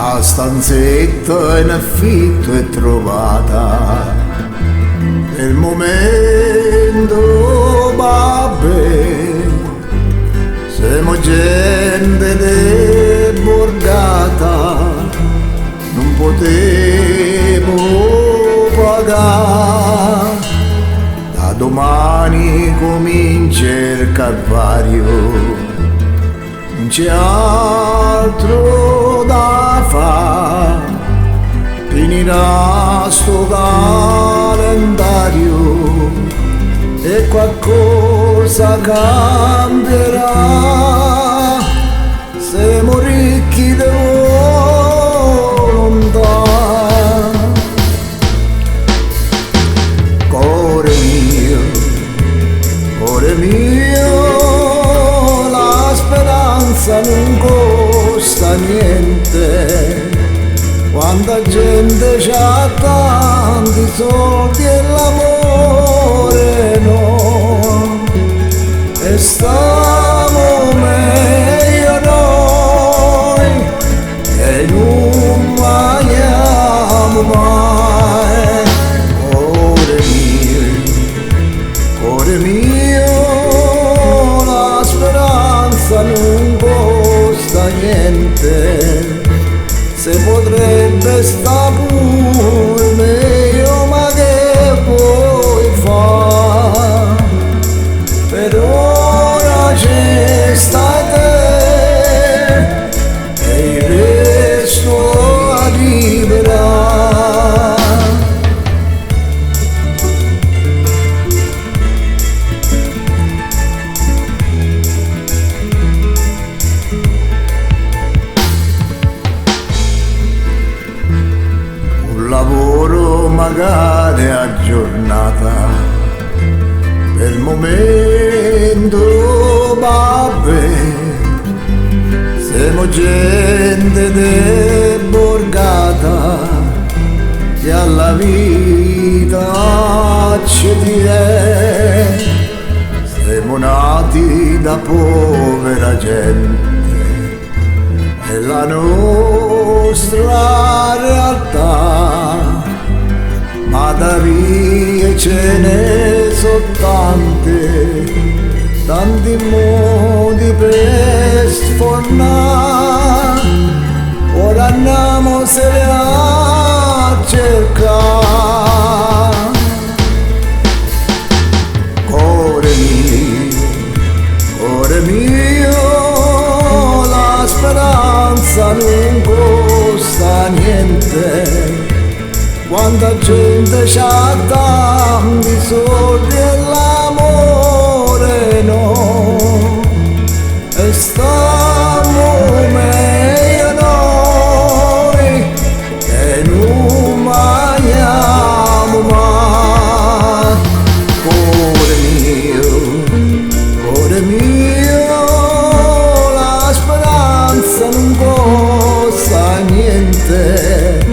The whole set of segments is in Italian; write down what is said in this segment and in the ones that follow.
una stanzetta in affitto è trovata. Nel momento, babbe, siamo gente de borgata, non potevo pagare. Da domani comincia il calvario, non c'è altro da fare, finirà sto calendario e qualcosa cambierà. Siamo ricchi di volontà. Cuore mio, la speranza non costa niente. Quanta gente c'ha tanti soldi e l'amore no. E stiamo meglio noi e non mangiamo mai. Cuore mio, la speranza non costa niente. Se potrebbe sta pure meglio, ma che puoi fare? Per ora c'è sta te e il resto arriverà. Lavoro magari a giornata, per momento, babbe, siamo gente de borgata che alla vita ci tiene. Siamo nati da povera gente e la nostra realtà, ma da vie ce ne sono tanti modi per sfornare. Ora andiamo a cercare. Cuore mio, la speranza non costa niente. Quanta gente c'ha tanti soldi e l'amore no. E stiamo meglio noi e non mangiamo mai. Cuore mio, la speranza non costa niente.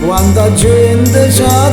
Quanta gente c'ha